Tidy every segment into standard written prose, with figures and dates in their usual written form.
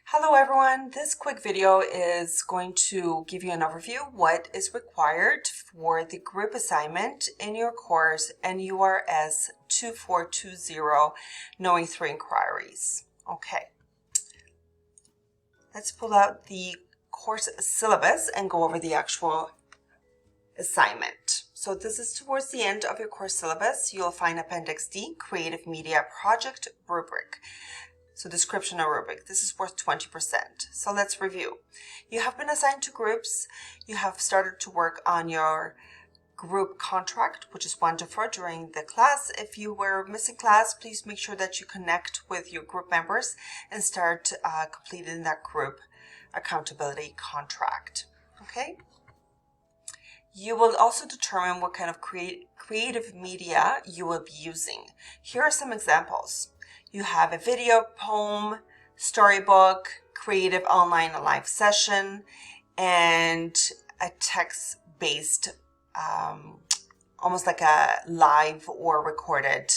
Hello everyone, this quick video is going to give you an overview what is required for the group assignment in your course NURS 2420, Knowing Three Inquiries. Okay, let's pull out the course syllabus and go over the actual assignment. So this is towards the end of your course syllabus. You'll find Appendix D, Creative Media Project Rubric. So description or rubric, this is worth 20%. So let's review. You have been assigned to groups. You have started to work on your group contract, which is wonderful during the class. If you were missing class, please make sure that you connect with your group members and start completing that group accountability contract. Okay? You will also determine what kind of creative media you will be using. Here are some examples. You have a video, poem, storybook, creative online live session, and a text-based, almost like a live or recorded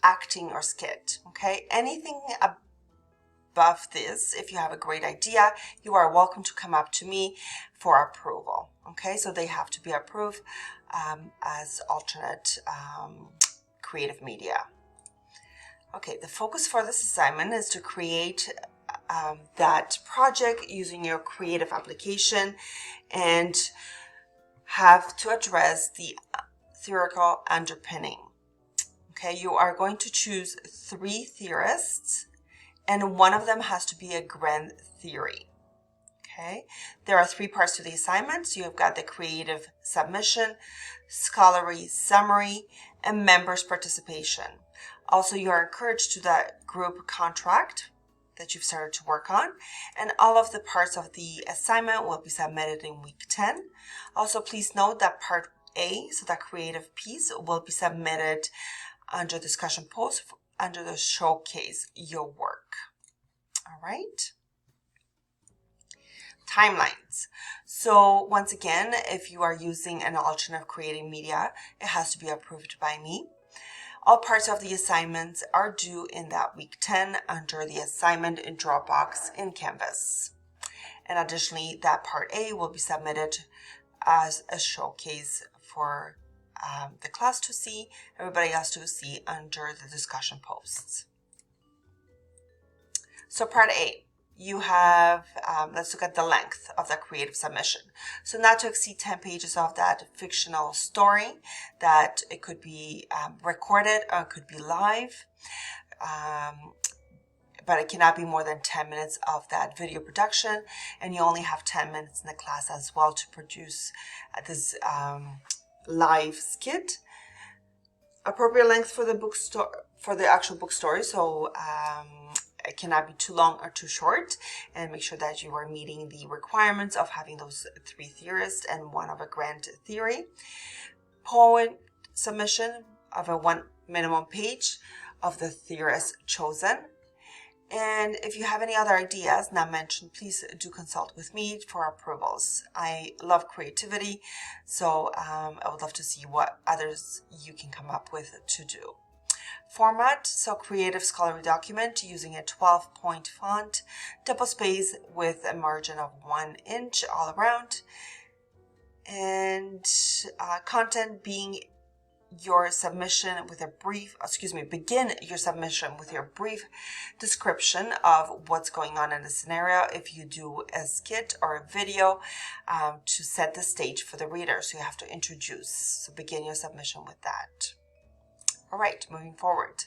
acting or skit, okay? Anything above this, if you have a great idea, you are welcome to come up to me for approval, okay? So they have to be approved as alternate creative media. Okay, the focus for this assignment is to create that project using your creative application and have to address the theoretical underpinning. Okay, you are going to choose 3 theorists and one of them has to be a grand theory. Okay, there are 3 parts to the assignment. So you've got the creative submission, scholarly summary, and members' participation. Also, you are encouraged to that group contract that you've started to work on, and all of the parts of the assignment will be submitted in week 10. Also, please note that part A, so that creative piece, will be submitted under discussion post under the showcase your work. All right. Timelines. So once again, if you are using an alternate creating media, it has to be approved by me. All parts of the assignments are due in that week 10 under the assignment in Dropbox in Canvas. And additionally, that part A will be submitted as a showcase for the class to see, everybody else to see under the discussion posts. So part A. You have, let's look at the length of the creative submission. So not to exceed 10 pages of that fictional story, that it could be recorded or it could be live, but it cannot be more than 10 minutes of that video production, and you only have 10 minutes in the class as well to produce this live skit. Appropriate length for the for the actual book story, so it cannot be too long or too short, and make sure that you are meeting the requirements of having those 3 theorists and one of a grand theory. Poem submission of a 1 minimum page of the theorist chosen. And if you have any other ideas not mentioned, please do consult with me for approvals. I love creativity, so I would love to see what others you can come up with to do. Format, so creative scholarly document using a 12-point font, double space with a margin of 1 inch all around, and content being your submission with a brief, begin your submission with your brief description of what's going on in the scenario if you do a skit or a video to set the stage for the reader. So you have to introduce, so begin your submission with that. All right, moving forward.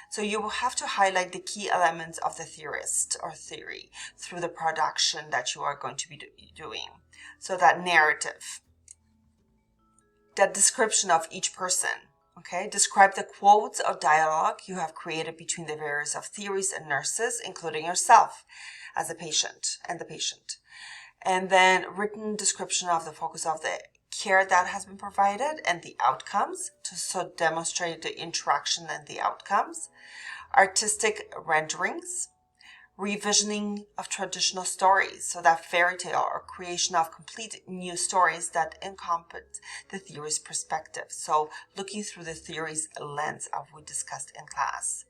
So you will have to highlight the key elements of the theorist or theory through the production that you are going to be doing. So that narrative, that description of each person, okay? Describe the quotes or dialogue you have created between the various of theories and nurses, including yourself as a patient and the patient. And then written description of the focus of the care that has been provided and the outcomes to so demonstrate the interaction and the outcomes. Artistic renderings, revisioning of traditional stories, so that fairy tale or creation of complete new stories that encompass the theory's perspective. So looking through the theory's lens as we discussed in class.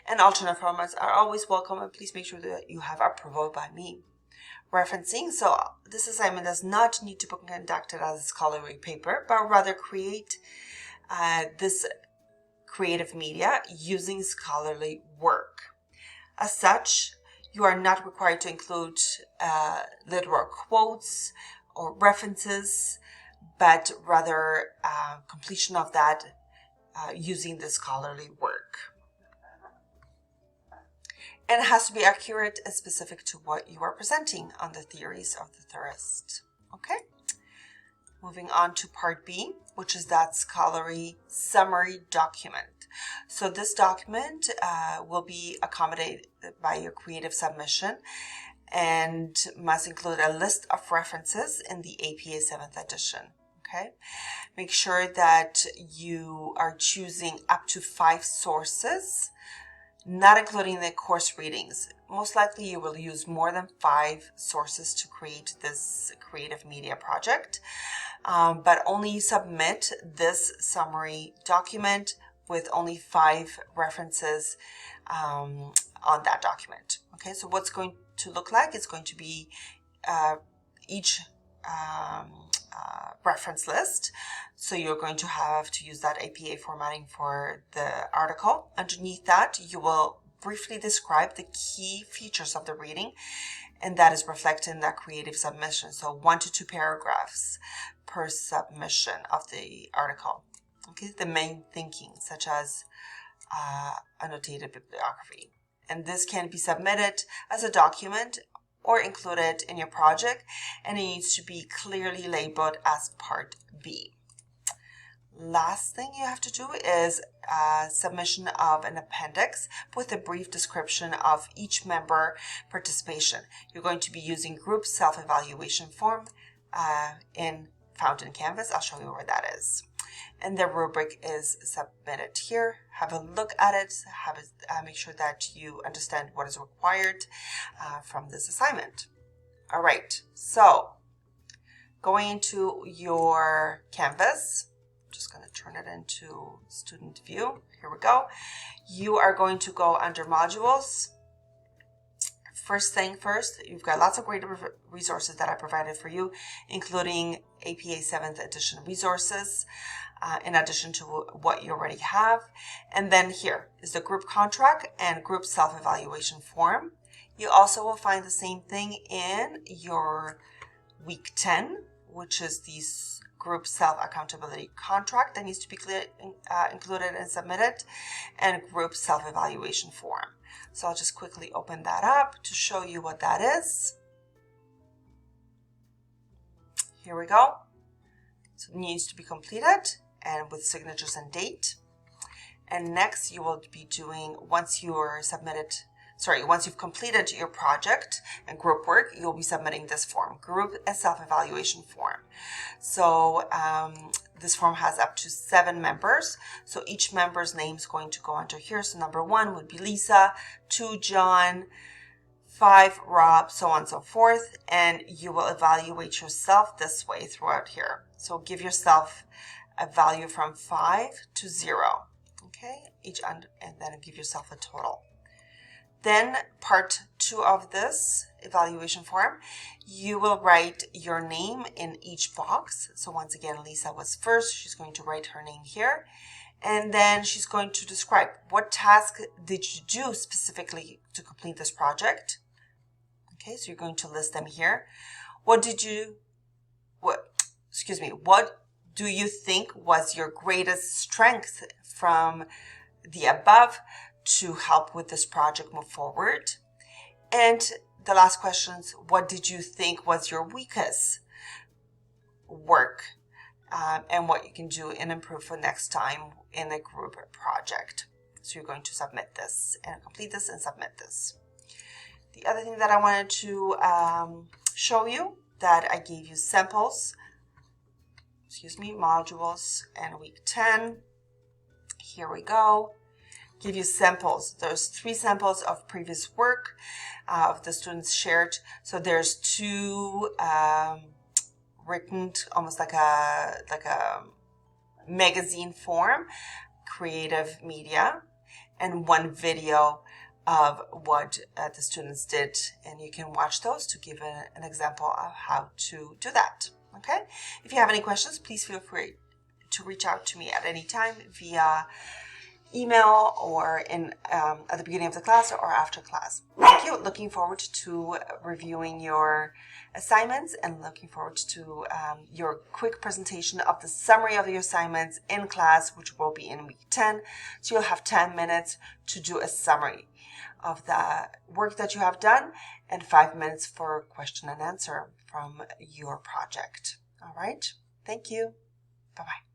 And alternate formats are always welcome, and please make sure that you have approval by me. Referencing, so this assignment does not need to be conducted as a scholarly paper, but rather create this creative media using scholarly work. As such, you are not required to include literal quotes or references, but rather completion of that using the scholarly work. And it has to be accurate and specific to what you are presenting on the theories of the theorist. Okay? Moving on to part B, which is that scholarly summary document. So this document will be accommodated by your creative submission and must include a list of references in the APA 7th edition. Okay? Make sure that you are choosing up to 5 sources, not including the course readings. Most likely you will use more than 5 sources to create this creative media project, but only submit this summary document with only 5 references on that document. Okay, so what's going to look like? It's going to be each reference list. So you're going to have to use that APA formatting for the article. Underneath that, you will briefly describe the key features of the reading, and that is reflected in that creative submission. So 1 to 2 paragraphs per submission of the article. Okay, the main thinking, such as annotated bibliography. And this can be submitted as a document or included in your project, and it needs to be clearly labeled as part B. Last thing you have to do is submission of an appendix with a brief description of each member participation. You're going to be using group self-evaluation form found in Canvas. I'll show you where that is. And the rubric is submitted here. Have a look at it. Make sure that you understand what is required from this assignment. All right, so going into your Canvas, I'm just going to turn it into student view. Here we go. You are going to go under modules. First thing first, you've got lots of great resources that I provided for you, including APA 7th edition resources, in addition to what you already have. And then here is the group contract and group self-evaluation form. You also will find the same thing in your week 10, which is the group self-accountability contract that needs to be included and submitted, and group self-evaluation form. So I'll just quickly open that up to show you what that is. Here we go. So it needs to be completed and with signatures and date. And next you will be doing, once you've completed your project and group work, you'll be submitting this form, group and self-evaluation form. So this form has up to 7 members. So each member's name is going to go under here. So number 1 would be Lisa, 2 John, 5 Rob, so on and so forth. And you will evaluate yourself this way throughout here. So give yourself a value from 5 to 0. Okay, and then give yourself a total. Then part 2 of this evaluation form, you will write your name in each box. So once again, Lisa was first. She's going to write her name here. And then she's going to describe what task did you do specifically to complete this project. Okay, so you're going to list them here. What do you think was your greatest strength from the above to help with this project move forward? And the last questions, what did you think was your weakest work, and what you can do and improve for next time in a group project? So you're going to submit this and complete this and submit this. The other thing that I wanted to show you, that I gave you samples, modules and week 10. Here we go. give you samples. There's 3 samples of previous work of the students shared. So there's 2 written, almost like a magazine form, creative media, and 1 video of what the students did, and you can watch those to give an example of how to do that. Okay, if you have any questions, please feel free to reach out to me at any time via email or at the beginning of the class or after class. Thank you. Looking forward to reviewing your assignments and looking forward to your quick presentation of the summary of your assignments in class, which will be in week 10. So you'll have 10 minutes to do a summary of the work that you have done and 5 minutes for question and answer from your project. All right. Thank you. Bye-bye.